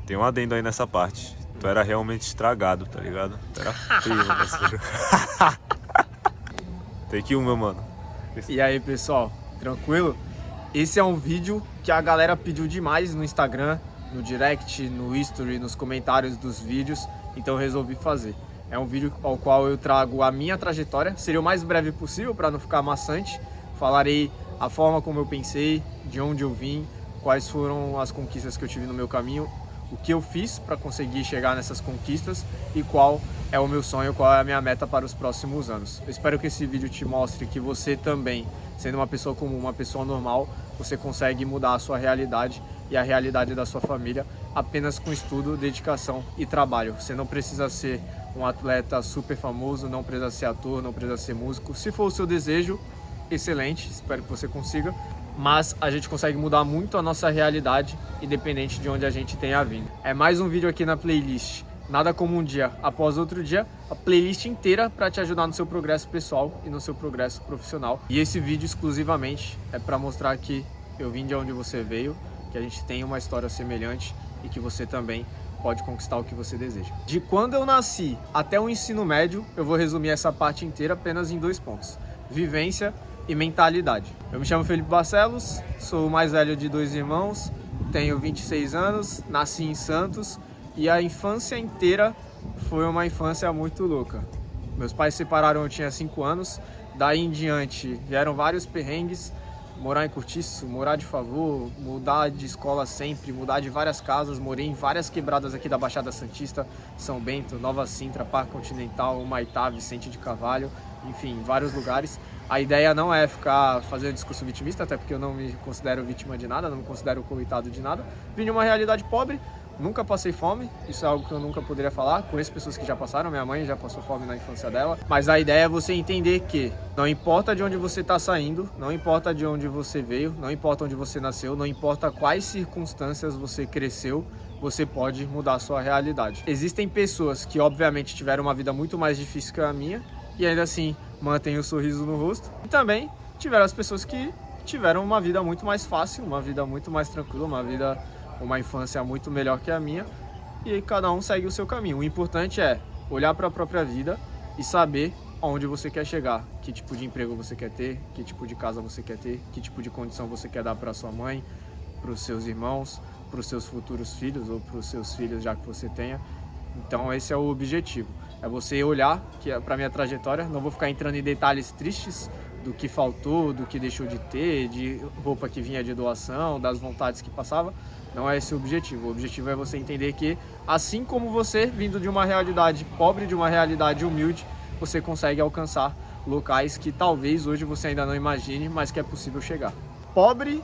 tem um adendo aí nessa parte. Tu era realmente estragado, tá ligado? Tu era feio, meu parceiro. Take 1, meu mano. E aí, pessoal, tranquilo? Esse é um vídeo que a galera pediu demais no Instagram, no direct, no history, nos comentários dos vídeos, então eu resolvi fazer. É um vídeo ao qual eu trago a minha trajetória, seria o mais breve possível para não ficar maçante. Falarei a forma como eu pensei, de onde eu vim, quais foram as conquistas que eu tive no meu caminho, o que eu fiz para conseguir chegar nessas conquistas e qual é o meu sonho, qual é a minha meta para os próximos anos. Eu espero que esse vídeo te mostre que você também, sendo uma pessoa comum, uma pessoa normal, você consegue mudar a sua realidade e a realidade da sua família apenas com estudo, dedicação e trabalho. Você não precisa ser um atleta super famoso, não precisa ser ator, não precisa ser músico. Se for o seu desejo, excelente, espero que você consiga. Mas a gente consegue mudar muito a nossa realidade, independente de onde a gente tenha vindo. É mais um vídeo aqui na playlist Nada Como Um Dia Após Outro Dia, a playlist inteira para te ajudar no seu progresso pessoal e no seu progresso profissional. E esse vídeo exclusivamente é para mostrar que eu vim de onde você veio, que a gente tem uma história semelhante e que você também pode conquistar o que você deseja. De quando eu nasci até o ensino médio, eu vou resumir essa parte inteira apenas em 2 pontos: vivência e mentalidade. Eu me chamo Felipe Barcelos, sou o mais velho de 2 irmãos, tenho 26 anos, nasci em Santos e a infância inteira foi uma infância muito louca. Meus pais se separaram, eu tinha 5 anos, daí em diante vieram vários perrengues, morar em Cortiço, morar de favor, mudar de escola sempre, mudar de várias casas, morei em várias quebradas aqui da Baixada Santista, São Bento, Nova Sintra, Parque Continental, Humaitá, Vicente de Carvalho, enfim, vários lugares. A ideia não é ficar fazendo discurso vitimista, até porque eu não me considero vítima de nada, não me considero coitado de nada. Vim de uma realidade pobre, nunca passei fome, isso é algo que eu nunca poderia falar. Conheço pessoas que já passaram, minha mãe já passou fome na infância dela. Mas a ideia é você entender que não importa de onde você está saindo, não importa de onde você veio, não importa onde você nasceu, não importa quais circunstâncias você cresceu, você pode mudar a sua realidade. Existem pessoas que obviamente tiveram uma vida muito mais difícil que a minha e ainda assim mantém o sorriso no rosto. E também tiveram as pessoas que tiveram uma vida muito mais fácil, uma vida muito mais tranquila, uma infância muito melhor que a minha, e cada um segue o seu caminho. O importante é olhar para a própria vida e saber aonde você quer chegar, que tipo de emprego você quer ter, que tipo de casa você quer ter, que tipo de condição você quer dar para sua mãe, para os seus irmãos, para os seus futuros filhos ou para os seus filhos, já que você tenha. Então esse é o objetivo, é você olhar para a minha trajetória. Não vou ficar entrando em detalhes tristes do que faltou, do que deixou de ter, de roupa que vinha de doação, das vontades que passava. Não é esse o objetivo. O objetivo é você entender que, assim como você, vindo de uma realidade pobre, de uma realidade humilde, você consegue alcançar locais que talvez hoje você ainda não imagine, mas que é possível chegar. Pobre,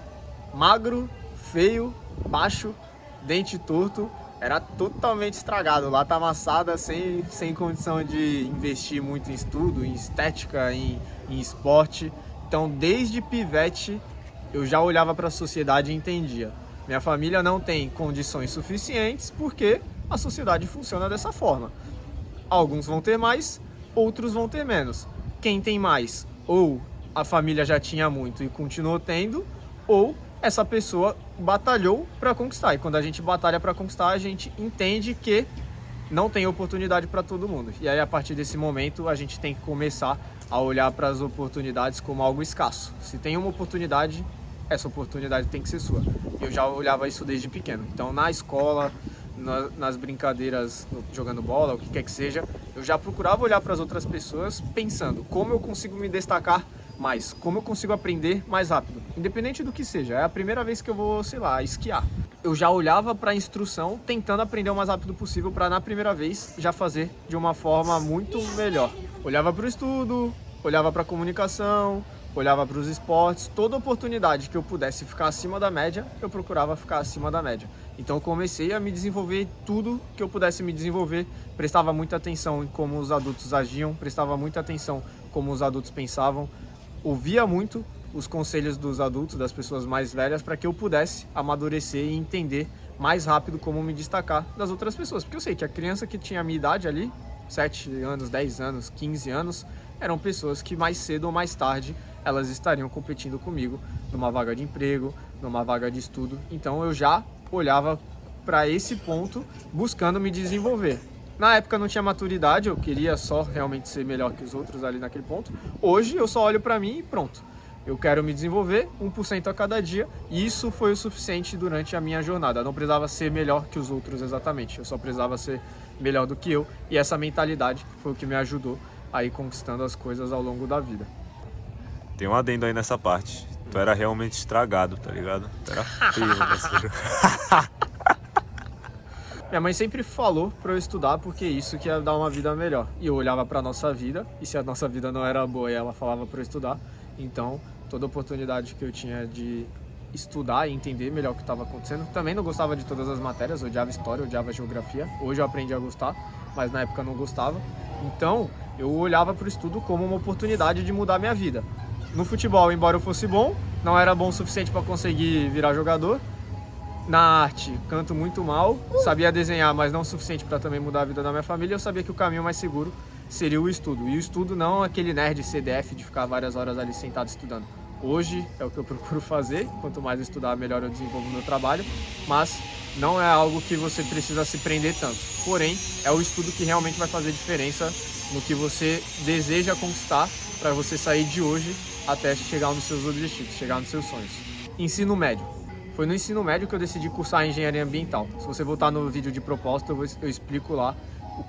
magro, feio, baixo, dente torto, era totalmente estragado, lata amassada, sem condição de investir muito em estudo, em estética, em esporte. Então, desde pivete, eu já olhava para a sociedade e entendia: minha família não tem condições suficientes porque a sociedade funciona dessa forma. Alguns vão ter mais, outros vão ter menos. Quem tem mais, ou a família já tinha muito e continuou tendo, ou essa pessoa batalhou para conquistar. E quando a gente batalha para conquistar, a gente entende que não tem oportunidade para todo mundo. E aí, a partir desse momento, a gente tem que começar a olhar para as oportunidades como algo escasso. Se tem uma oportunidade, essa oportunidade tem que ser sua. Eu já olhava isso desde pequeno. Então, na escola, nas brincadeiras, jogando bola, o que quer que seja, eu já procurava olhar para as outras pessoas pensando como eu consigo me destacar mais, como eu consigo aprender mais rápido, independente do que seja. É a primeira vez que eu vou, sei lá, esquiar. Eu já olhava para a instrução, tentando aprender o mais rápido possível para, na primeira vez, já fazer de uma forma muito melhor. Olhava para o estudo, olhava para a comunicação, olhava para os esportes. Toda oportunidade que eu pudesse ficar acima da média, eu procurava ficar acima da média. Então eu comecei a me desenvolver tudo que eu pudesse me desenvolver, prestava muita atenção em como os adultos agiam, prestava muita atenção como os adultos pensavam, ouvia muito os conselhos dos adultos, das pessoas mais velhas, para que eu pudesse amadurecer e entender mais rápido como me destacar das outras pessoas. Porque eu sei que a criança que tinha a minha idade ali, 7 anos, 10 anos, 15 anos, eram pessoas que mais cedo ou mais tarde elas estariam competindo comigo numa vaga de emprego, numa vaga de estudo. Então eu já olhava para esse ponto buscando me desenvolver. Na época eu não tinha maturidade, eu queria só realmente ser melhor que os outros ali naquele ponto. Hoje eu só olho para mim e pronto. Eu quero me desenvolver 1% a cada dia e isso foi o suficiente durante a minha jornada. Eu não precisava ser melhor que os outros exatamente, eu só precisava ser melhor do que eu e essa mentalidade foi o que me ajudou a ir conquistando as coisas ao longo da vida. Tem um adendo aí nessa parte. Tu era realmente estragado, tá ligado? Tu era feio, parceiro. Minha mãe sempre falou para eu estudar porque isso que ia dar uma vida melhor. E eu olhava para nossa vida e se a nossa vida não era boa, ela falava para eu estudar. Então, toda oportunidade que eu tinha de estudar e entender melhor o que estava acontecendo. Também não gostava de todas as matérias, odiava história, odiava geografia. Hoje eu aprendi a gostar, mas na época eu não gostava. Então, eu olhava para o estudo como uma oportunidade de mudar minha vida. No futebol, embora eu fosse bom, não era bom o suficiente para conseguir virar jogador. Na arte, canto muito mal, sabia desenhar, mas não o suficiente para também mudar a vida da minha família. Eu sabia que o caminho mais seguro seria o estudo. E o estudo não aquele nerd CDF de ficar várias horas ali sentado estudando. Hoje é o que eu procuro fazer, quanto mais eu estudar, melhor eu desenvolvo o meu trabalho, mas não é algo que você precisa se prender tanto. Porém, é o estudo que realmente vai fazer diferença no que você deseja conquistar para você sair de hoje até chegar nos seus objetivos, chegar nos seus sonhos. Ensino médio. Foi no ensino médio que eu decidi cursar engenharia ambiental. Se você voltar no vídeo de propósito, eu explico lá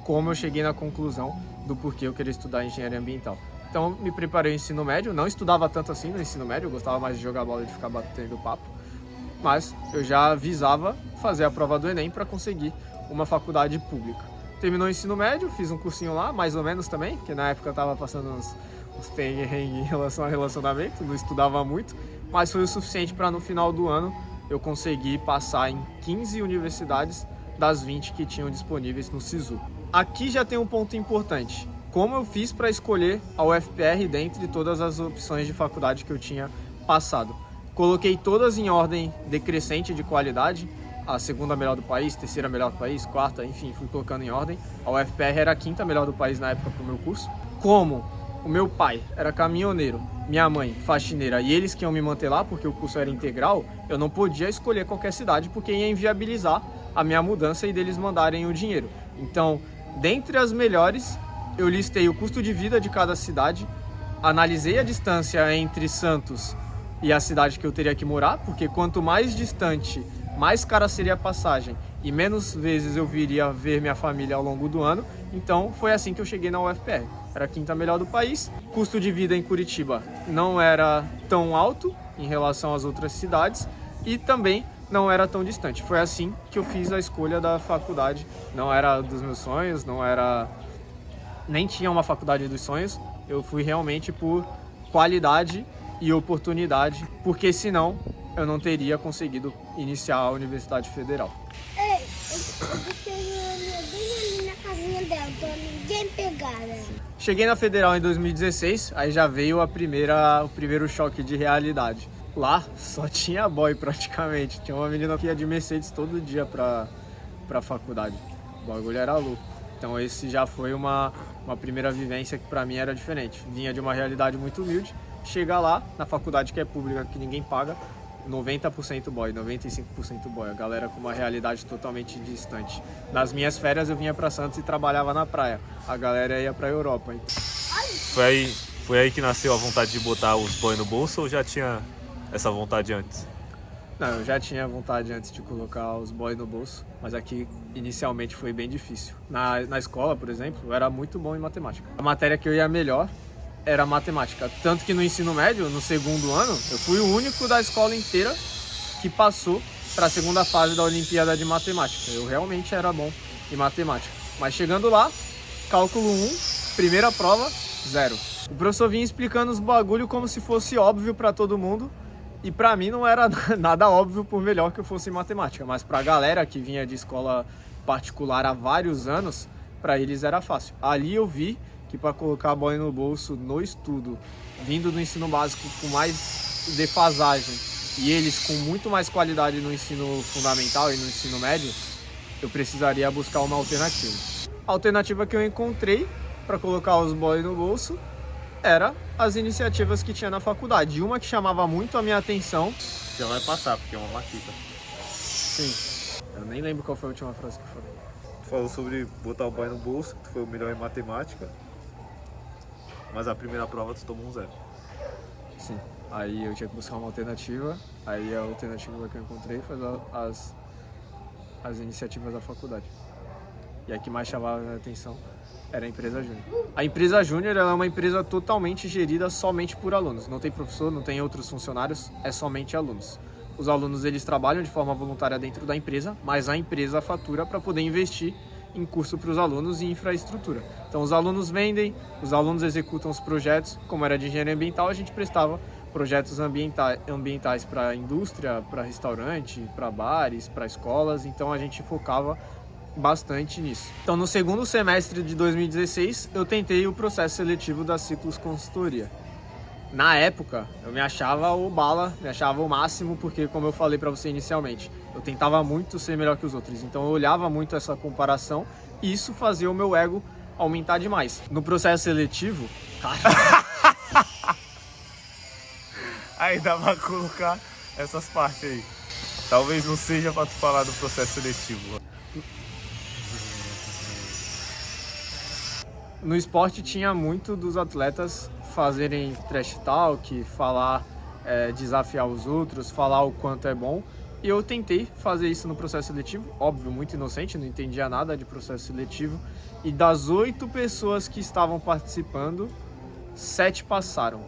como eu cheguei na conclusão do porquê eu queria estudar engenharia ambiental. Então, me preparei no ensino médio, não estudava tanto assim no ensino médio, eu gostava mais de jogar bola e de ficar batendo papo, mas eu já visava fazer a prova do Enem para conseguir uma faculdade pública. Terminou o ensino médio, fiz um cursinho lá, mais ou menos também, porque na época eu estava passando uns perrengues em relação a relacionamento, não estudava muito, mas foi o suficiente para no final do ano eu consegui passar em 15 universidades das 20 que tinham disponíveis no SISU. Aqui já tem um ponto importante. Como eu fiz para escolher a UFPR dentre todas as opções de faculdade que eu tinha passado? Coloquei todas em ordem decrescente de qualidade, a segunda melhor do país, terceira melhor do país, quarta, enfim, fui colocando em ordem. A UFPR era a quinta melhor do país na época para o meu curso. Como o meu pai era caminhoneiro, minha mãe faxineira e eles que iam me manter lá porque o curso era integral, eu não podia escolher qualquer cidade porque ia inviabilizar a minha mudança e deles mandarem o dinheiro. Então, dentre as melhores, eu listei o custo de vida de cada cidade, analisei a distância entre Santos e a cidade que eu teria que morar, porque quanto mais distante, mais cara seria a passagem e menos vezes eu viria ver minha família ao longo do ano. Então foi assim que eu cheguei na UFPR. Era a quinta melhor do país. Custo de vida em Curitiba não era tão alto em relação às outras cidades e também não era tão distante. Foi assim que eu fiz a escolha da faculdade. Não era dos meus sonhos, não era... nem tinha uma faculdade dos sonhos. Eu fui realmente por qualidade e oportunidade, porque senão eu não teria conseguido iniciar a Universidade Federal. Ei, eu bem ali na casinha dela, tô ninguém pegada. Cheguei na Federal em 2016, aí já veio o primeiro choque de realidade. Lá só tinha boy praticamente, tinha uma menina que ia de Mercedes todo dia pra faculdade. O bagulho era louco. Então esse já foi uma primeira vivência que pra mim era diferente. Vinha de uma realidade muito humilde, chega lá na faculdade que é pública, que ninguém paga, 90% boy, 95% boy, a galera com uma realidade totalmente distante. Nas minhas férias eu vinha pra Santos e trabalhava na praia, a galera ia pra Europa. Foi aí que nasceu a vontade de botar os boy no bolso ou já tinha essa vontade antes? Não, eu já tinha vontade antes de colocar os boys no bolso, mas aqui inicialmente foi bem difícil. Na escola, por exemplo, eu era muito bom em matemática. A matéria que eu ia melhor era matemática. Tanto que no ensino médio, no segundo ano, eu fui o único da escola inteira que passou para a segunda fase da Olimpíada de Matemática. Eu realmente era bom em matemática. Mas chegando lá, cálculo 1, primeira prova, 0. O professor vinha explicando os bagulho como se fosse óbvio para todo mundo. E pra mim não era nada óbvio por melhor que eu fosse em matemática. Mas pra galera que vinha de escola particular há vários anos, pra eles era fácil. Ali eu vi que para colocar a bola no bolso no estudo, vindo do ensino básico com mais defasagem e eles com muito mais qualidade no ensino fundamental e no ensino médio, eu precisaria buscar uma alternativa. A alternativa que eu encontrei para colocar os boys no bolso era as iniciativas que tinha na faculdade. Uma que chamava muito a minha atenção. Já vai passar, porque é uma maquita. Sim. Eu nem lembro qual foi a última frase que eu falei. Tu falou sobre botar o boy no bolso, que tu foi o melhor em matemática. Mas a primeira prova tu tomou um 0. Sim. Aí eu tinha que buscar uma alternativa. Aí a alternativa que eu encontrei foi as iniciativas da faculdade. E a que mais chamava a minha atenção era a empresa júnior. A empresa júnior ela é uma empresa totalmente gerida somente por alunos. Não tem professor, não tem outros funcionários, é somente alunos. Os alunos eles trabalham de forma voluntária dentro da empresa, mas a empresa fatura para poder investir em curso para os alunos e infraestrutura. Então os alunos vendem, os alunos executam os projetos. Como era de engenharia ambiental, a gente prestava projetos ambientais para indústria, para restaurante, para bares, para escolas. Então a gente focava bastante nisso. Então no segundo semestre de 2016 eu tentei o processo seletivo da Ciclos Consultoria. Na época eu me achava o bala, me achava o máximo, porque como eu falei para você inicialmente, eu tentava muito ser melhor que os outros, então eu olhava muito essa comparação e isso fazia o meu ego aumentar demais. No processo seletivo, Aí dá pra colocar essas partes aí. Talvez não seja pra tu falar do processo seletivo. no esporte tinha muito dos atletas fazerem trash talk, falar, desafiar os outros, falar o quanto é bom. E eu tentei fazer isso no processo seletivo, óbvio, muito inocente, não entendia nada de processo seletivo. E das 8 pessoas que estavam participando, 7 passaram.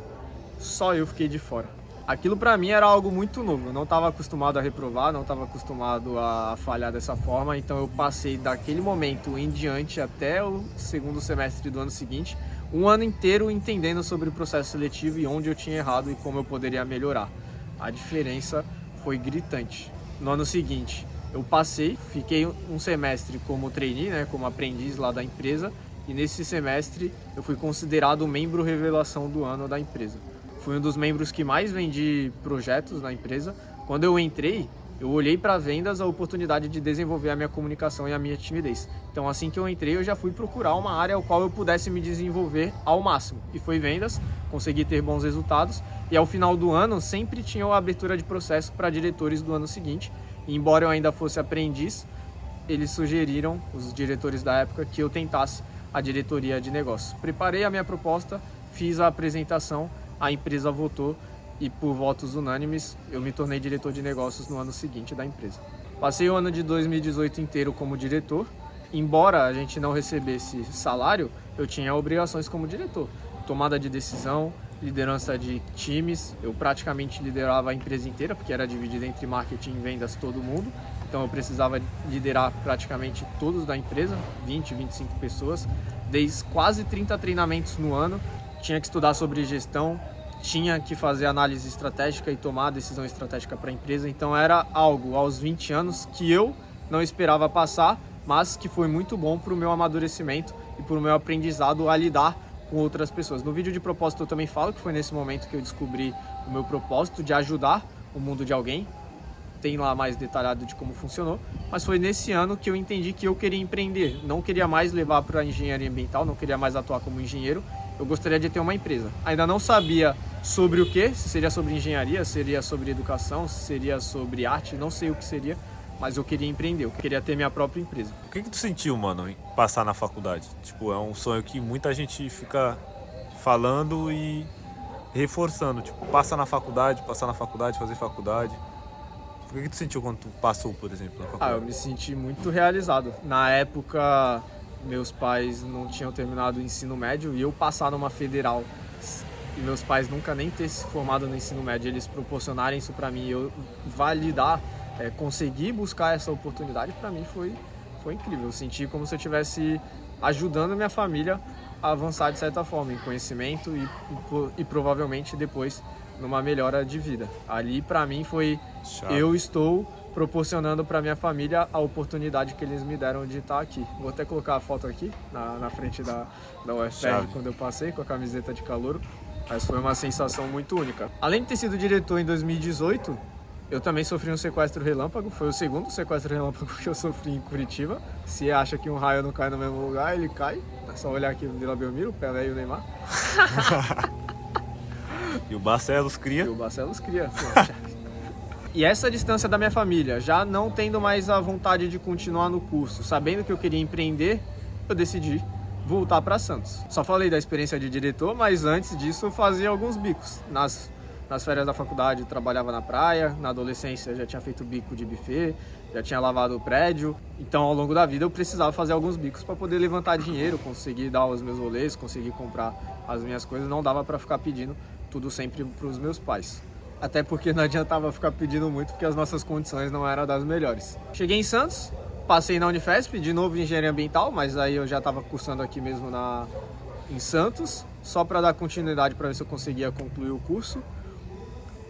Só eu fiquei de fora. Aquilo pra mim era algo muito novo, eu não estava acostumado a reprovar, não estava acostumado a falhar dessa forma, então eu passei daquele momento em diante até o segundo semestre do ano seguinte, um ano inteiro entendendo sobre o processo seletivo e onde eu tinha errado e como eu poderia melhorar. A diferença foi gritante. No ano seguinte, eu passei, fiquei um semestre como trainee, né, como aprendiz lá da empresa, e nesse semestre eu fui considerado o membro revelação do ano da empresa. Fui um dos membros que mais vendi projetos na empresa. Quando eu entrei, eu olhei para vendas a oportunidade de desenvolver a minha comunicação e a minha timidez. Então assim que eu entrei, eu já fui procurar uma área ao qual eu pudesse me desenvolver ao máximo. E foi vendas, consegui ter bons resultados. E ao final do ano, sempre tinha a abertura de processo para diretores do ano seguinte. E embora eu ainda fosse aprendiz, eles sugeriram, os diretores da época, que eu tentasse a diretoria de negócios. Preparei a minha proposta, fiz a apresentação, a empresa votou e por votos unânimes eu me tornei diretor de negócios no ano seguinte da empresa. Passei o ano de 2018 inteiro como diretor. Embora a gente não recebesse salário, eu tinha obrigações como diretor. Tomada de decisão, liderança de times, eu praticamente liderava a empresa inteira, porque era dividida entre marketing e vendas todo mundo. Então eu precisava liderar praticamente todos da empresa, 20, 25 pessoas, dei quase 30 treinamentos no ano, tinha que estudar sobre gestão, tinha que fazer análise estratégica e tomar decisão estratégica para a empresa. Então era algo aos 20 anos que eu não esperava passar, mas que foi muito bom para o meu amadurecimento e para o meu aprendizado a lidar com outras pessoas. No vídeo de propósito eu também falo que foi nesse momento que eu descobri o meu propósito de ajudar o mundo de alguém. Tem lá mais detalhado de como funcionou, mas foi nesse ano que eu entendi que eu queria empreender. Não queria mais levar para a engenharia ambiental, não queria mais atuar como engenheiro. Eu gostaria de ter uma empresa. Ainda não sabia sobre o que, se seria sobre engenharia, seria sobre educação, se seria sobre arte, não sei o que seria, mas eu queria empreender, eu queria ter minha própria empresa. O que tu sentiu, mano, em passar na faculdade? Tipo, é um sonho que muita gente fica falando e reforçando. Tipo, fazer faculdade. O que tu sentiu quando tu passou, por exemplo, na faculdade? Eu me senti muito realizado. Na época, meus pais não tinham terminado o ensino médio e eu passar numa federal e meus pais nunca nem ter se formado no ensino médio, eles proporcionarem isso para mim e eu validar, conseguir buscar essa oportunidade, para mim foi incrível. Eu senti como se eu estivesse ajudando a minha família a avançar de certa forma em conhecimento e provavelmente depois numa melhora de vida. Ali para mim foi Chave. Eu estou proporcionando para minha família a oportunidade que eles me deram de estar aqui. Vou até colocar a foto aqui na frente da UFR Chave. Quando eu passei com a camiseta de calouro, mas foi uma sensação muito única. Além de ter sido diretor em 2018, eu também sofri um sequestro relâmpago. Foi o segundo sequestro relâmpago que eu sofri em Curitiba. Se acha que um raio não cai no mesmo lugar, ele cai. É só olhar aqui no Vila Belmiro, o Pelé e o Neymar. E o Barcelos cria. E o Barcelos cria. E essa distância da minha família, já não tendo mais a vontade de continuar no curso, sabendo que eu queria empreender, eu decidi voltar para Santos. Só falei da experiência de diretor, mas antes disso eu fazia alguns bicos. Nas férias da faculdade eu trabalhava na praia, na adolescência eu já tinha feito bico de buffet, já tinha lavado o prédio. Então ao longo da vida eu precisava fazer alguns bicos para poder levantar dinheiro, conseguir dar os meus rolês, conseguir comprar as minhas coisas. Não dava para ficar pedindo tudo sempre para os meus pais. Até porque não adiantava ficar pedindo muito, porque as nossas condições não eram das melhores. Cheguei em Santos, passei na Unifesp, de novo em Engenharia Ambiental, mas aí eu já estava cursando aqui mesmo em Santos, só para dar continuidade para ver se eu conseguia concluir o curso.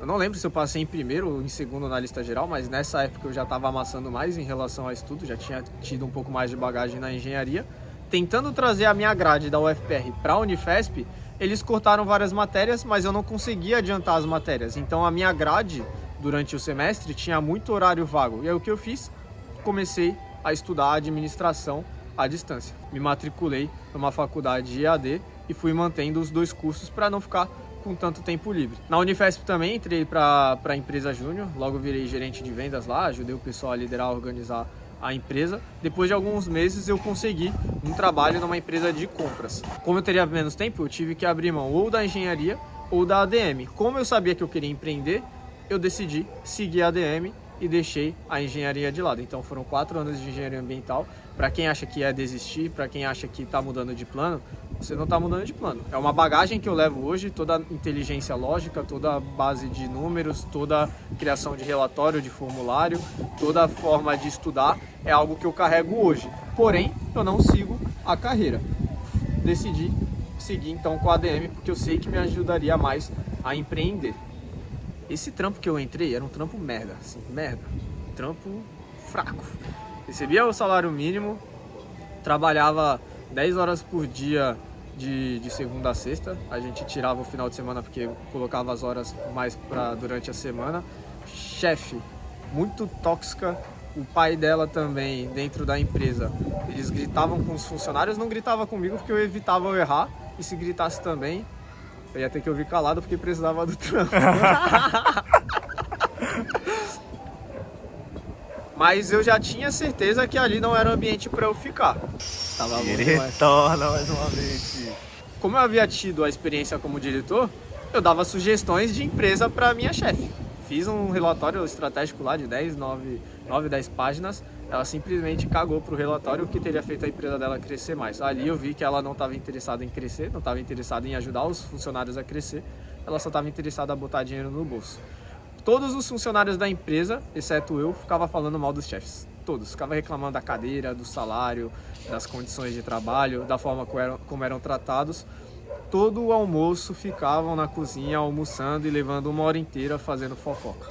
Eu não lembro se eu passei em primeiro ou em segundo na lista geral, mas nessa época eu já estava amassando mais em relação a estudo, já tinha tido um pouco mais de bagagem na engenharia. Tentando trazer a minha grade da UFPR para a Unifesp, eles cortaram várias matérias, mas eu não conseguia adiantar as matérias. Então a minha grade, durante o semestre, tinha muito horário vago. E aí o que eu fiz? Comecei a estudar administração à distância. Me matriculei numa faculdade EAD e fui mantendo os 2 cursos para não ficar com tanto tempo livre. Na Unifesp também entrei para a empresa júnior, logo virei gerente de vendas lá, ajudei o pessoal a liderar, a organizar a empresa. Depois de alguns meses eu consegui um trabalho numa empresa de compras. Como eu teria menos tempo, eu tive que abrir mão ou da engenharia ou da ADM. Como eu sabia que eu queria empreender, eu decidi seguir a ADM e deixei a engenharia de lado. Então foram 4 anos de engenharia ambiental. Para quem acha que é desistir, para quem acha que está mudando de plano, você não está mudando de plano. É uma bagagem que eu levo hoje, toda a inteligência lógica, toda a base de números, toda a criação de relatório, de formulário, toda a forma de estudar é algo que eu carrego hoje. Porém, eu não sigo a carreira. Decidi seguir então com a ADM porque eu sei que me ajudaria mais a empreender. Esse trampo que eu entrei era um trampo merda, assim, merda. Trampo fraco. Recebia o salário mínimo, trabalhava 10 horas por dia de segunda a sexta. A gente tirava o final de semana porque colocava as horas mais durante a semana. Chefe, muito tóxica. O pai dela também, dentro da empresa, eles gritavam com os funcionários. Não gritava comigo porque eu evitava eu errar. E se gritasse também, eu ia ter que ouvir calado porque precisava do trampo. Mas eu já tinha certeza que ali não era o ambiente para eu ficar. Tava bom demais. Retorna mais uma vez. Como eu havia tido a experiência como diretor, eu dava sugestões de empresa para minha chefe. Fiz um relatório estratégico lá de 10 páginas. Ela simplesmente cagou pro relatório, o que teria feito a empresa dela crescer mais. Ali eu vi que ela não estava interessada em crescer, não estava interessada em ajudar os funcionários a crescer. Ela só estava interessada em botar dinheiro no bolso. Todos os funcionários da empresa, exceto eu, ficavam falando mal dos chefes. Todos. Ficavam reclamando da cadeira, do salário, das condições de trabalho, da forma como eram tratados. Todo o almoço ficavam na cozinha almoçando e levando 1 hora inteira fazendo fofoca.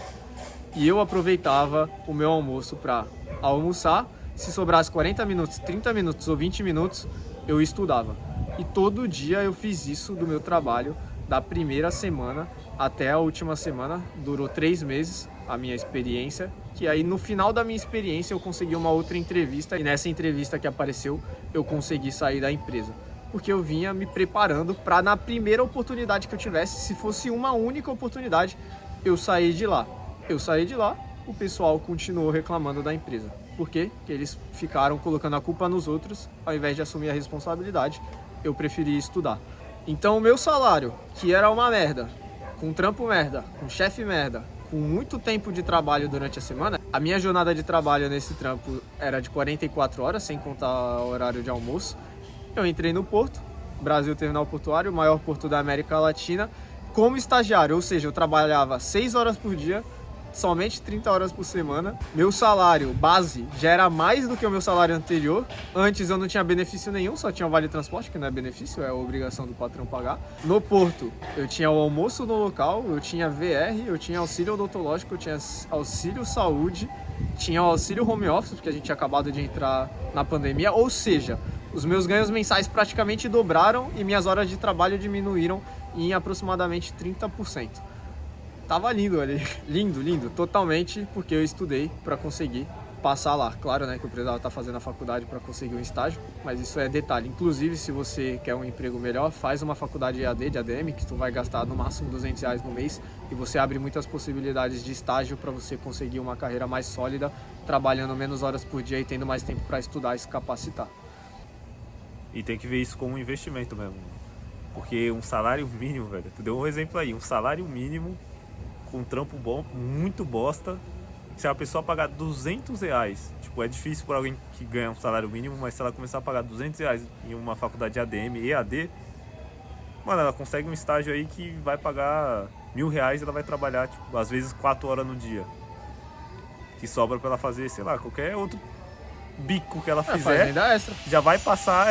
E eu aproveitava o meu almoço para almoçar. Se sobrasse 40 minutos, 30 minutos ou 20 minutos, eu estudava. E todo dia eu fiz isso do meu trabalho, da primeira semana até a última semana. Durou 3 meses a minha experiência, que aí no final da minha experiência eu consegui uma outra entrevista, e nessa entrevista que apareceu eu consegui sair da empresa, porque eu vinha me preparando para na primeira oportunidade que eu tivesse, se fosse uma única oportunidade, eu sair de lá. Eu saí de lá, o pessoal continuou reclamando da empresa. Por quê? Porque eles ficaram colocando a culpa nos outros, ao invés de assumir a responsabilidade, eu preferi estudar. Então o meu salário, que era uma merda, com trampo merda, com chefe merda, com muito tempo de trabalho durante a semana, a minha jornada de trabalho nesse trampo era de 44 horas, sem contar o horário de almoço. Eu entrei no Porto, Brasil Terminal Portuário, o maior porto da América Latina, como estagiário, ou seja, eu trabalhava 6 horas por dia, somente 30 horas por semana. Meu salário base já era mais do que o meu salário anterior. Antes eu não tinha benefício nenhum, só tinha o vale transporte, que não é benefício, é a obrigação do patrão pagar. No Porto, eu tinha o almoço no local, eu tinha VR, eu tinha auxílio odontológico, eu tinha auxílio saúde, tinha o auxílio home office, porque a gente tinha acabado de entrar na pandemia. Ou seja, os meus ganhos mensais praticamente dobraram e minhas horas de trabalho diminuíram em aproximadamente 30%. Tava lindo ali, lindo, totalmente, porque eu estudei para conseguir passar lá. Claro, né, que eu precisava estar fazendo a faculdade para conseguir um estágio, mas isso é detalhe. Inclusive, se você quer um emprego melhor, faz uma faculdade EAD, de ADM, que tu vai gastar no máximo R$200 no mês e você abre muitas possibilidades de estágio para você conseguir uma carreira mais sólida, trabalhando menos horas por dia e tendo mais tempo para estudar e se capacitar. E tem que ver isso como um investimento mesmo. Porque um salário mínimo, velho, tu deu um exemplo aí, um salário mínimo com um trampo bom, muito bosta, se a pessoa pagar R$200, tipo, é difícil para alguém que ganha um salário mínimo, mas se ela começar a pagar R$200 em uma faculdade de ADM, EAD, mano, ela consegue um estágio aí que vai pagar R$1.000 e ela vai trabalhar, tipo, às vezes 4 horas no dia. Que sobra para ela fazer, sei lá, qualquer outro bico que ela fizer, Renda extra. já vai passar,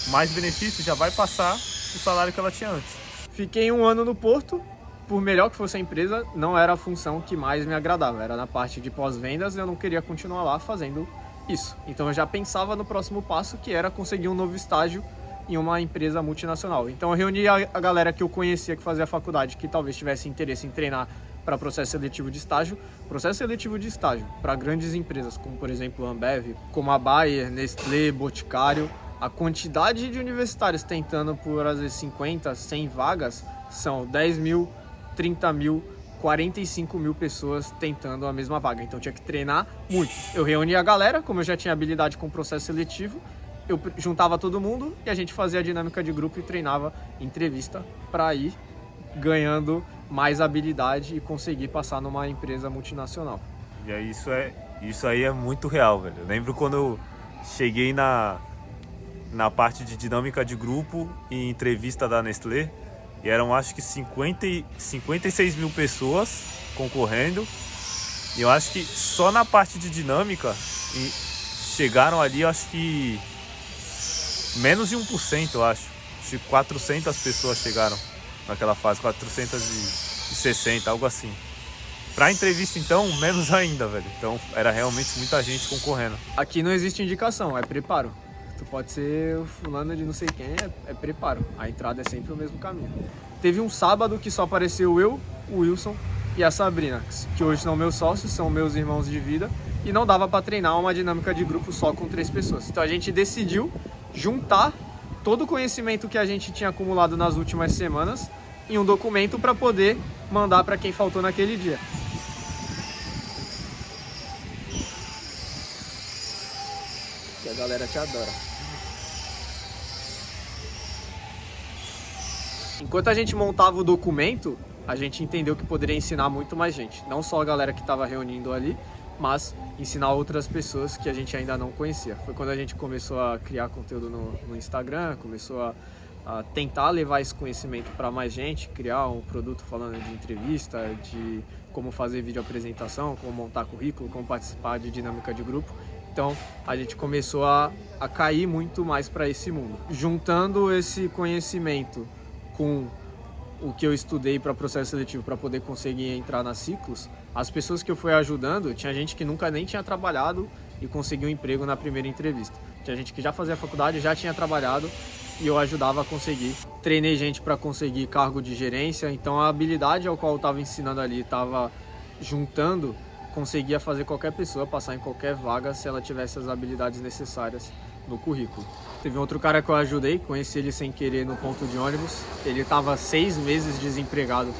mais benefício, já vai passar o salário que ela tinha antes. Fiquei 1 ano no Porto. Por melhor que fosse a empresa, não era a função que mais me agradava. Era na parte de pós-vendas e eu não queria continuar lá fazendo isso. Então eu já pensava no próximo passo, que era conseguir um novo estágio em uma empresa multinacional. Então eu reuni a galera que eu conhecia que fazia faculdade, que talvez tivesse interesse em treinar para processo seletivo de estágio. Processo seletivo de estágio para grandes empresas, como por exemplo a Ambev, como a Bayer, Nestlé, Boticário. A quantidade de universitários tentando por às vezes 50, 100 vagas são 10 mil, 30 mil, 45 mil pessoas tentando a mesma vaga. Então tinha que treinar muito. Eu reuni a galera, como eu já tinha habilidade com o processo seletivo, eu juntava todo mundo e a gente fazia a dinâmica de grupo e treinava entrevista para ir ganhando mais habilidade e conseguir passar numa empresa multinacional. E aí isso aí é muito real, velho. Eu lembro quando eu cheguei na parte de dinâmica de grupo e entrevista da Nestlé, e eram acho que 56 mil pessoas concorrendo. E eu acho que só na parte de dinâmica chegaram ali, eu acho que menos de 1%, eu acho. Acho que 400 pessoas chegaram naquela fase, 460, algo assim. Pra entrevista, então, menos ainda, velho. Então, era realmente muita gente concorrendo. Aqui não existe indicação, é preparo. Tu pode ser o fulano de não sei quem, é preparo. A entrada é sempre o mesmo caminho. Teve um sábado que só apareceu eu, o Wilson e a Sabrina, que hoje são meus sócios, são meus irmãos de vida, e não dava para treinar uma dinâmica de grupo só com 3 pessoas. Então a gente decidiu juntar todo o conhecimento que a gente tinha acumulado nas últimas semanas em um documento para poder mandar para quem faltou naquele dia. Que a galera te adora. Enquanto a gente montava o documento, a gente entendeu que poderia ensinar muito mais gente. Não só a galera que estava reunindo ali, mas ensinar outras pessoas que a gente ainda não conhecia. Foi quando a gente começou a criar conteúdo no Instagram, começou a tentar levar esse conhecimento para mais gente, criar um produto falando de entrevista, de como fazer vídeo apresentação, como montar currículo, como participar de dinâmica de grupo. Então a gente começou a cair muito mais para esse mundo. Juntando esse conhecimento com o que eu estudei para processo seletivo para poder conseguir entrar na Ciclos, as pessoas que eu fui ajudando, tinha gente que nunca nem tinha trabalhado e conseguiu um emprego na primeira entrevista. Tinha gente que já fazia faculdade, já tinha trabalhado e eu ajudava a conseguir. Treinei gente para conseguir cargo de gerência, então a habilidade ao qual eu estava ensinando ali, estava juntando, conseguia fazer qualquer pessoa passar em qualquer vaga se ela tivesse as habilidades necessárias no currículo. Teve outro cara que eu ajudei, conheci ele sem querer no ponto de ônibus. Ele estava 6 meses desempregado,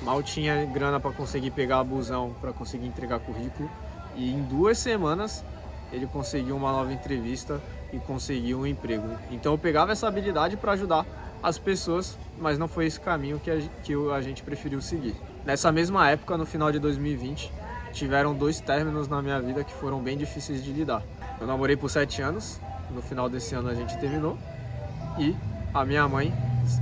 mal tinha grana para conseguir pegar a busão, para conseguir entregar currículo. E em 2 semanas ele conseguiu uma nova entrevista e conseguiu um emprego. Então eu pegava essa habilidade para ajudar as pessoas, mas não foi esse caminho que a gente preferiu seguir. Nessa mesma época, no final de 2020, tiveram 2 términos na minha vida que foram bem difíceis de lidar. Eu namorei por 7 anos, no final desse ano a gente terminou, e a minha mãe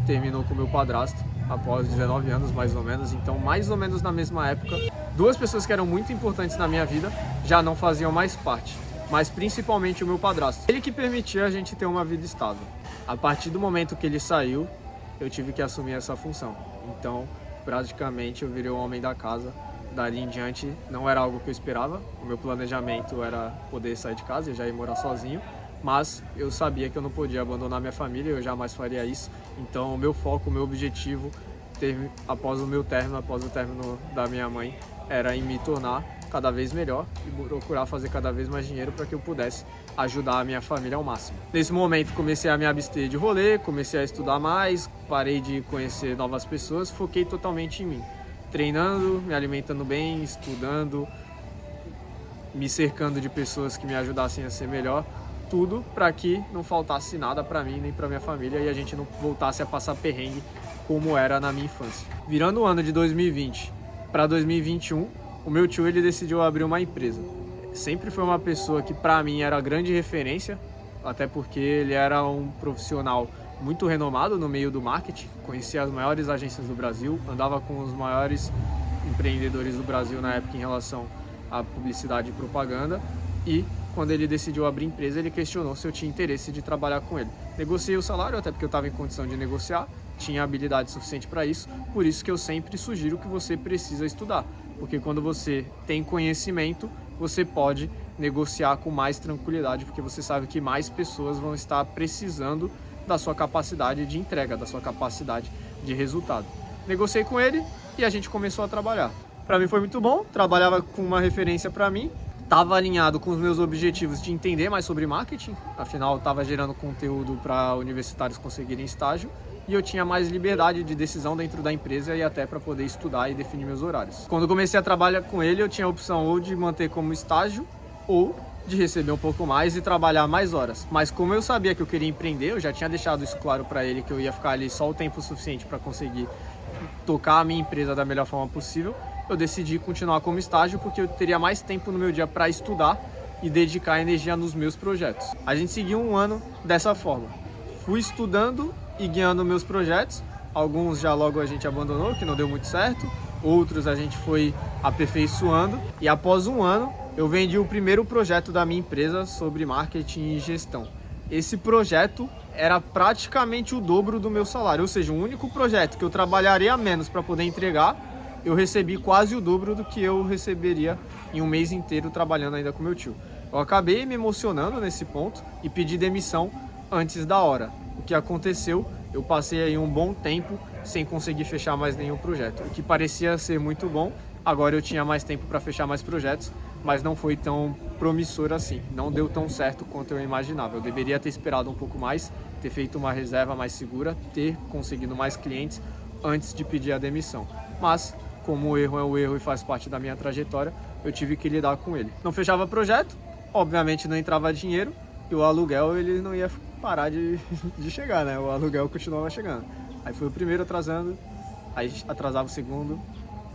terminou com o meu padrasto após 19 anos mais ou menos. Então mais ou menos na mesma época, 2 pessoas que eram muito importantes na minha vida já não faziam mais parte, mas principalmente o meu padrasto. Ele que permitia a gente ter uma vida estável. A partir do momento que ele saiu, eu tive que assumir essa função. Então praticamente eu virei o homem da casa. Dali em diante não era algo que eu esperava. O meu planejamento era poder sair de casa e já ir morar sozinho, mas eu sabia que eu não podia abandonar minha família, eu jamais faria isso. Então o meu foco, o meu objetivo, após o término da minha mãe, era em me tornar cada vez melhor e procurar fazer cada vez mais dinheiro para que eu pudesse ajudar a minha família ao máximo. Nesse momento comecei a me abster de rolê, comecei a estudar mais, parei de conhecer novas pessoas, foquei totalmente em mim, treinando, me alimentando bem, estudando, me cercando de pessoas que me ajudassem a ser melhor, tudo para que não faltasse nada para mim nem para minha família e a gente não voltasse a passar perrengue como era na minha infância. Virando o ano de 2020 para 2021, o meu tio ele decidiu abrir uma empresa. Sempre foi uma pessoa que para mim era grande referência, até porque ele era um profissional muito renomado no meio do marketing, conhecia as maiores agências do Brasil, andava com os maiores empreendedores do Brasil na época em relação à publicidade e propaganda, e quando ele decidiu abrir empresa, ele questionou se eu tinha interesse de trabalhar com ele. Negociei o salário, até porque eu estava em condição de negociar, tinha habilidade suficiente para isso, por isso que eu sempre sugiro que você precisa estudar, porque quando você tem conhecimento, você pode negociar com mais tranquilidade, porque você sabe que mais pessoas vão estar precisando da sua capacidade de entrega, da sua capacidade de resultado. Negociei com ele e a gente começou a trabalhar. Para mim foi muito bom, trabalhava com uma referência para mim, estava alinhado com os meus objetivos de entender mais sobre marketing, afinal estava gerando conteúdo para universitários conseguirem estágio, e eu tinha mais liberdade de decisão dentro da empresa e até para poder estudar e definir meus horários. Quando comecei a trabalhar com ele, eu tinha a opção ou de manter como estágio ou de receber um pouco mais e trabalhar mais horas. Mas como eu sabia que eu queria empreender, eu já tinha deixado isso claro para ele, que eu ia ficar ali só o tempo suficiente para conseguir tocar a minha empresa da melhor forma possível, eu decidi continuar como estágio porque eu teria mais tempo no meu dia para estudar e dedicar energia nos meus projetos. A gente seguiu um ano dessa forma. Fui estudando e guiando meus projetos. Alguns já logo a gente abandonou, que não deu muito certo. Outros a gente foi aperfeiçoando. E após um ano, eu vendi o primeiro projeto da minha empresa sobre marketing e gestão. Esse projeto era praticamente o dobro do meu salário. Ou seja, o único projeto que eu trabalharia menos para poder entregar, eu recebi quase o dobro do que eu receberia em um mês inteiro trabalhando ainda com meu tio. Eu acabei me emocionando nesse ponto e pedi demissão antes da hora. O que aconteceu, eu passei aí um bom tempo sem conseguir fechar mais nenhum projeto. O que parecia ser muito bom, agora eu tinha mais tempo para fechar mais projetos, mas não foi tão promissor assim. Não deu tão certo quanto eu imaginava. Eu deveria ter esperado um pouco mais, ter feito uma reserva mais segura, ter conseguido mais clientes antes de pedir a demissão. Mas, como o erro é o erro e faz parte da minha trajetória, eu tive que lidar com ele. Não fechava projeto, obviamente não entrava dinheiro, e o aluguel ele não ia parar de chegar, né? O aluguel continuava chegando. Aí foi o primeiro atrasando, aí atrasava o segundo,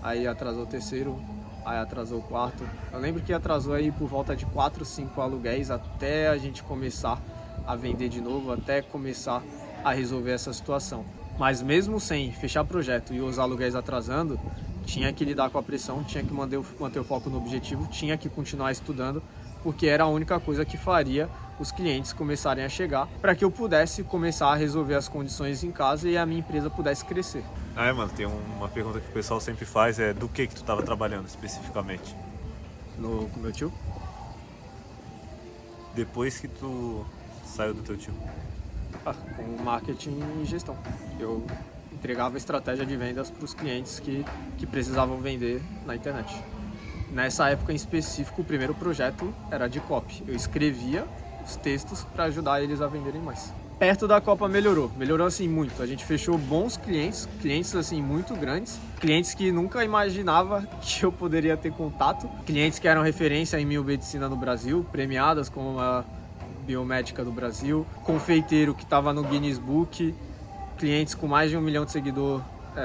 aí atrasou o terceiro, aí atrasou o quarto. Eu lembro que atrasou aí por volta de 4, 5 aluguéis até a gente começar a vender de novo, até começar a resolver essa situação. Mas mesmo sem fechar projeto e os aluguéis atrasando, tinha que lidar com a pressão, tinha que manter o foco no objetivo, tinha que continuar estudando, porque era a única coisa que faria os clientes começarem a chegar para que eu pudesse começar a resolver as condições em casa e a minha empresa pudesse crescer. Mano, tem uma pergunta que o pessoal sempre faz, é do que tu estava trabalhando especificamente? Com meu tio? Depois que tu saiu do teu tio? Com marketing e gestão. Eu entregava estratégia de vendas para os clientes que precisavam vender na internet. Nessa época em específico, o primeiro projeto era de copy. Eu escrevia os textos para ajudar eles a venderem mais. Perto da Copa melhorou assim muito. A gente fechou bons clientes assim muito grandes, clientes que nunca imaginava que eu poderia ter contato, clientes que eram referência em biomedicina no Brasil, premiadas como a biomédica do Brasil, confeiteiro que estava no Guinness Book, clientes com mais de 1 milhão de seguidores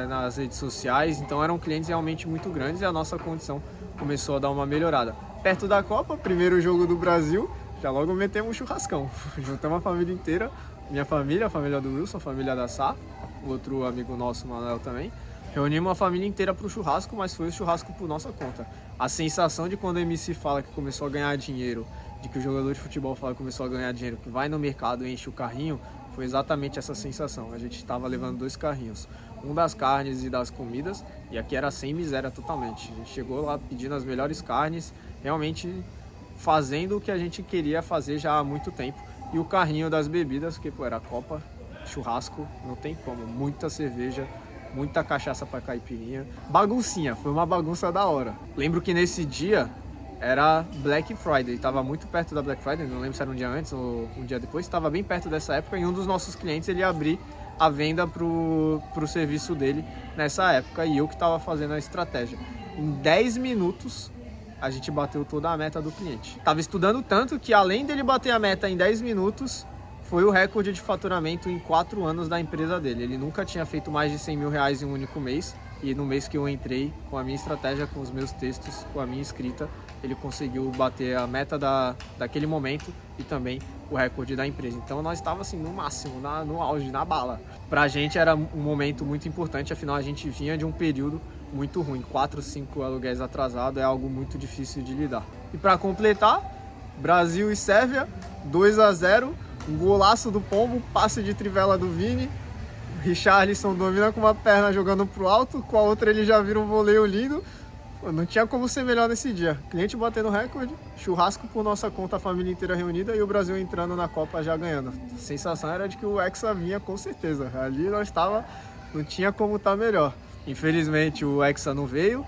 nas redes sociais. Então eram clientes realmente muito grandes e a nossa condição começou a dar uma melhorada. Perto da Copa, primeiro jogo do Brasil, já logo metemos um churrascão. Juntamos a família inteira, minha família, a família do Wilson, a família da Sá, outro amigo nosso, Manuel, também. Reunimos a família inteira para o churrasco, mas foi o churrasco por nossa conta. A sensação de quando o MC fala que começou a ganhar dinheiro, de que o jogador de futebol fala que começou a ganhar dinheiro, que vai no mercado e enche o carrinho, foi exatamente essa sensação. A gente estava levando 2 carrinhos, um das carnes e das comidas, e aqui era sem miséria totalmente. A gente chegou lá pedindo as melhores carnes, realmente fazendo o que a gente queria fazer já há muito tempo. E o carrinho das bebidas, que era Copa, churrasco, não tem como, muita cerveja, muita cachaça para caipirinha, baguncinha, foi uma bagunça da hora. Lembro que nesse dia era Black Friday, estava muito perto da Black Friday, não lembro se era um dia antes ou um dia depois, estava bem perto dessa época, e um dos nossos clientes ele ia abrir a venda pro serviço dele nessa época, e eu que estava fazendo a estratégia. Em 10 minutos a gente bateu toda a meta do cliente. Tava estudando tanto que, além dele bater a meta em 10 minutos, foi o recorde de faturamento em 4 anos da empresa dele. Ele nunca tinha feito mais de 100 mil reais em um único mês, e no mês que eu entrei, com a minha estratégia, com os meus textos, com a minha escrita, ele conseguiu bater a meta daquele momento e também o recorde da empresa. Então nós estávamos assim no máximo, no auge, na bala. Pra gente era um momento muito importante, afinal a gente vinha de um período muito ruim. 4, 5 aluguéis atrasados é algo muito difícil de lidar. E para completar, Brasil e Sérvia, 2-0, um golaço do Pombo, passe de trivela do Vini. Richarlison domina com uma perna jogando pro alto, com a outra ele já vira um voleio lindo. Pô, não tinha como ser melhor nesse dia. Cliente batendo recorde, churrasco por nossa conta, a família inteira reunida, e o Brasil entrando na Copa já ganhando. A sensação era de que o Hexa vinha com certeza. Ali nós estava, não tinha como estar melhor. Infelizmente o Hexa não veio.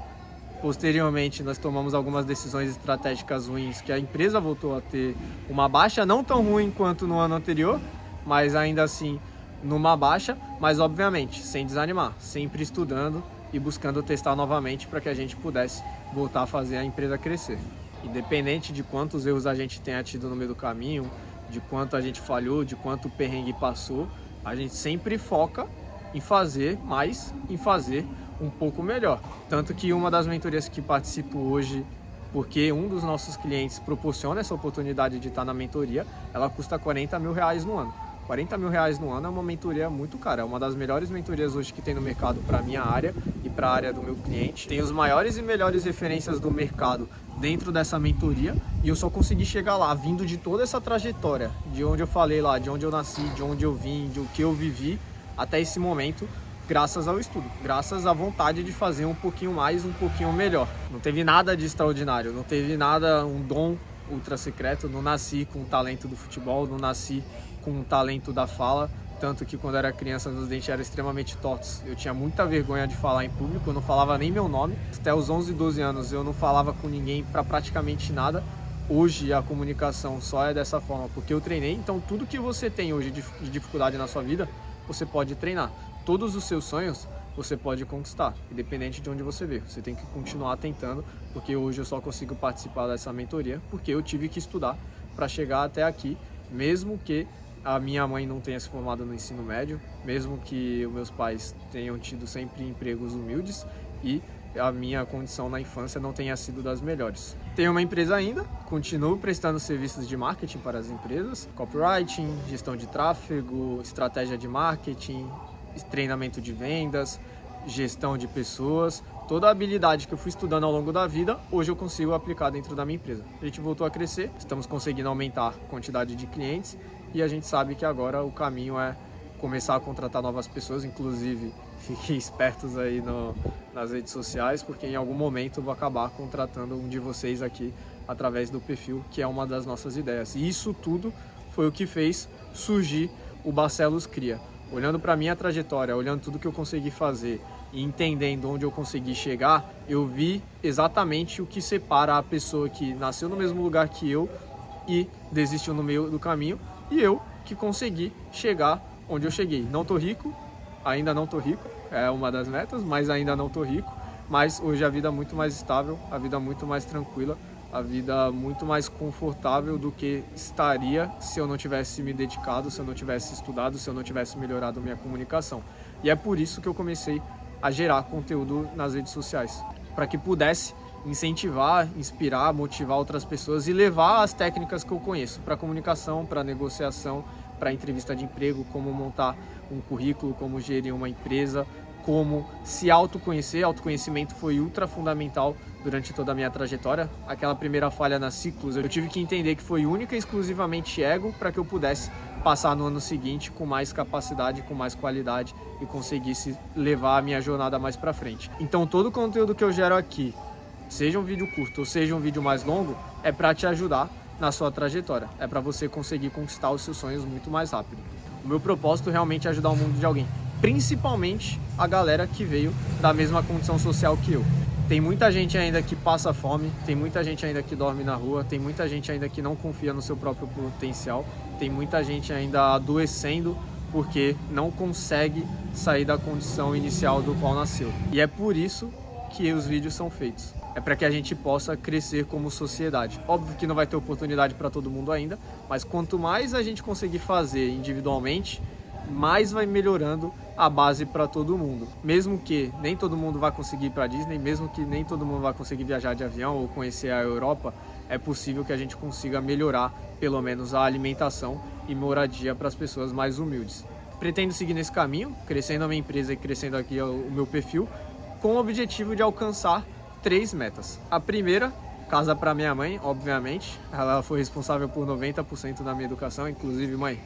Posteriormente nós tomamos algumas decisões estratégicas ruins, que a empresa voltou a ter uma baixa, não tão ruim quanto no ano anterior, mas ainda assim numa baixa, mas obviamente sem desanimar, sempre estudando e buscando testar novamente para que a gente pudesse voltar a fazer a empresa crescer. Independente de quantos erros a gente tenha tido no meio do caminho, de quanto a gente falhou, de quanto o perrengue passou, a gente sempre foca em fazer mais, em fazer um pouco melhor. Tanto que uma das mentorias que participo hoje, porque um dos nossos clientes proporciona essa oportunidade de estar na mentoria, ela custa 40 mil reais no ano. 40 mil reais no ano é uma mentoria muito cara, é uma das melhores mentorias hoje que tem no mercado para a minha área e para a área do meu cliente. Tem os maiores e melhores referências do mercado dentro dessa mentoria, e eu só consegui chegar lá vindo de toda essa trajetória, de onde eu falei lá, de onde eu nasci, de onde eu vim, de o que eu vivi até esse momento, graças ao estudo, graças à vontade de fazer um pouquinho mais, um pouquinho melhor. Não teve nada de extraordinário, não teve nada, um dom ultra secreto, não nasci com o talento do futebol, não nasci com o talento da fala, tanto que quando eu era criança meus dentes eram extremamente tortos. Eu tinha muita vergonha de falar em público, eu não falava nem meu nome. Até os 11, 12 anos eu não falava com ninguém para praticamente nada. Hoje a comunicação só é dessa forma porque eu treinei, então tudo que você tem hoje de dificuldade na sua vida, você pode treinar. Todos os seus sonhos você pode conquistar, independente de onde você vê. Você tem que continuar tentando, porque hoje eu só consigo participar dessa mentoria porque eu tive que estudar para chegar até aqui, mesmo que a minha mãe não tenha se formado no ensino médio, mesmo que os meus pais tenham tido sempre empregos humildes e a minha condição na infância não tenha sido das melhores. Tenho uma empresa ainda, continuo prestando serviços de marketing para as empresas, copywriting, gestão de tráfego, estratégia de marketing, treinamento de vendas, gestão de pessoas. Toda a habilidade que eu fui estudando ao longo da vida, hoje eu consigo aplicar dentro da minha empresa. A gente voltou a crescer, estamos conseguindo aumentar a quantidade de clientes e a gente sabe que agora o caminho é começar a contratar novas pessoas, inclusive fiquem espertos aí nas redes sociais, porque em algum momento eu vou acabar contratando um de vocês aqui através do perfil, que é uma das nossas ideias. E isso tudo foi o que fez surgir o Barcelos Cria. Olhando para a minha trajetória, olhando tudo que eu consegui fazer e entendendo onde eu consegui chegar, eu vi exatamente o que separa a pessoa que nasceu no mesmo lugar que eu e desistiu no meio do caminho, e eu que consegui chegar onde eu cheguei. Não tô rico, ainda não tô rico, é uma das metas, mas ainda não tô rico. Mas hoje a vida é muito mais estável, a vida é muito mais tranquila, a vida muito mais confortável do que estaria se eu não tivesse me dedicado, se eu não tivesse estudado, se eu não tivesse melhorado minha comunicação. E é por isso que eu comecei a gerar conteúdo nas redes sociais, para que pudesse incentivar, inspirar, motivar outras pessoas e levar as técnicas que eu conheço para comunicação, para negociação, para entrevista de emprego, como montar um currículo, como gerir uma empresa, como se autoconhecer. Autoconhecimento foi ultra fundamental durante toda a minha trajetória. Aquela primeira falha nas ciclos, eu tive que entender que foi única e exclusivamente ego para que eu pudesse passar no ano seguinte com mais capacidade, com mais qualidade e conseguisse levar a minha jornada mais para frente. Então todo o conteúdo que eu gero aqui, seja um vídeo curto ou seja um vídeo mais longo, é para te ajudar na sua trajetória. É para você conseguir conquistar os seus sonhos muito mais rápido. O meu propósito realmente é ajudar o mundo de alguém, principalmente a galera que veio da mesma condição social que eu. Tem muita gente ainda que passa fome, tem muita gente ainda que dorme na rua, tem muita gente ainda que não confia no seu próprio potencial, tem muita gente ainda adoecendo porque não consegue sair da condição inicial do qual nasceu. E é por isso que os vídeos são feitos. É para que a gente possa crescer como sociedade. Óbvio que não vai ter oportunidade para todo mundo ainda, mas quanto mais a gente conseguir fazer individualmente, mais vai melhorando a base para todo mundo. Mesmo que nem todo mundo vai conseguir ir para Disney, mesmo que nem todo mundo vai conseguir viajar de avião ou conhecer a Europa, é possível que a gente consiga melhorar pelo menos a alimentação e moradia para as pessoas mais humildes. Pretendo seguir nesse caminho, crescendo a minha empresa e crescendo aqui o meu perfil, com o objetivo de alcançar 3 metas. A primeira, casa para minha mãe, obviamente. Ela foi responsável por 90% da minha educação. Inclusive, mãe,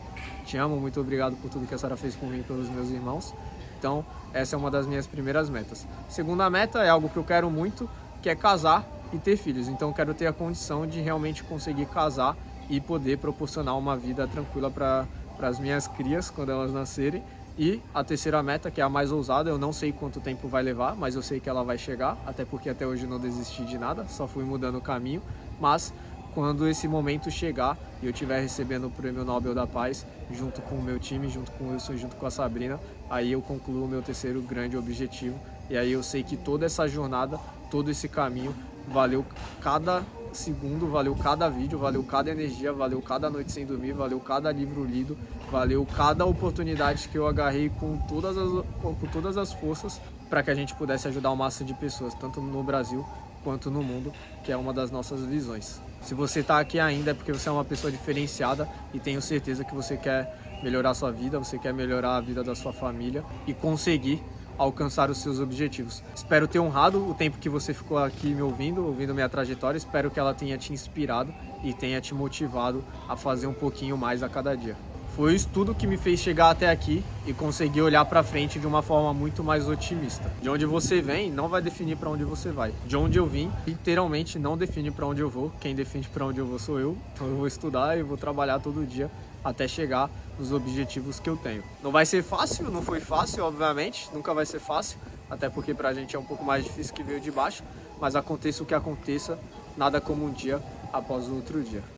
te amo, muito obrigado por tudo que a senhora fez por mim e pelos meus irmãos. Então, essa é uma das minhas primeiras metas. Segunda meta é algo que eu quero muito, que é casar e ter filhos. Então, eu quero ter a condição de realmente conseguir casar e poder proporcionar uma vida tranquila para as minhas crias quando elas nascerem. E a terceira meta, que é a mais ousada, eu não sei quanto tempo vai levar, mas eu sei que ela vai chegar, até porque até hoje eu não desisti de nada, só fui mudando o caminho. Mas quando esse momento chegar e eu estiver recebendo o Prêmio Nobel da Paz, junto com o meu time, junto com o Wilson, junto com a Sabrina, aí eu concluo o meu terceiro grande objetivo. E aí eu sei que toda essa jornada, todo esse caminho, valeu cada segundo, valeu cada vídeo, valeu cada energia, valeu cada noite sem dormir, valeu cada livro lido, valeu cada oportunidade que eu agarrei com todas as forças para que a gente pudesse ajudar o máximo de pessoas, tanto no Brasil quanto no mundo, que é uma das nossas visões. Se você está aqui ainda é porque você é uma pessoa diferenciada e tenho certeza que você quer melhorar a sua vida, você quer melhorar a vida da sua família e conseguir alcançar os seus objetivos. Espero ter honrado o tempo que você ficou aqui me ouvindo minha trajetória. Espero que ela tenha te inspirado e tenha te motivado a fazer um pouquinho mais a cada dia. Foi isso tudo que me fez chegar até aqui e conseguir olhar para frente de uma forma muito mais otimista. De onde você vem não vai definir para onde você vai. De onde eu vim, literalmente não define para onde eu vou. Quem define para onde eu vou sou eu. Então eu vou estudar e vou trabalhar todo dia até chegar nos objetivos que eu tenho. Não vai ser fácil, não foi fácil, obviamente, nunca vai ser fácil, até porque pra gente é um pouco mais difícil que veio de baixo, mas aconteça o que aconteça, nada como um dia após o outro dia.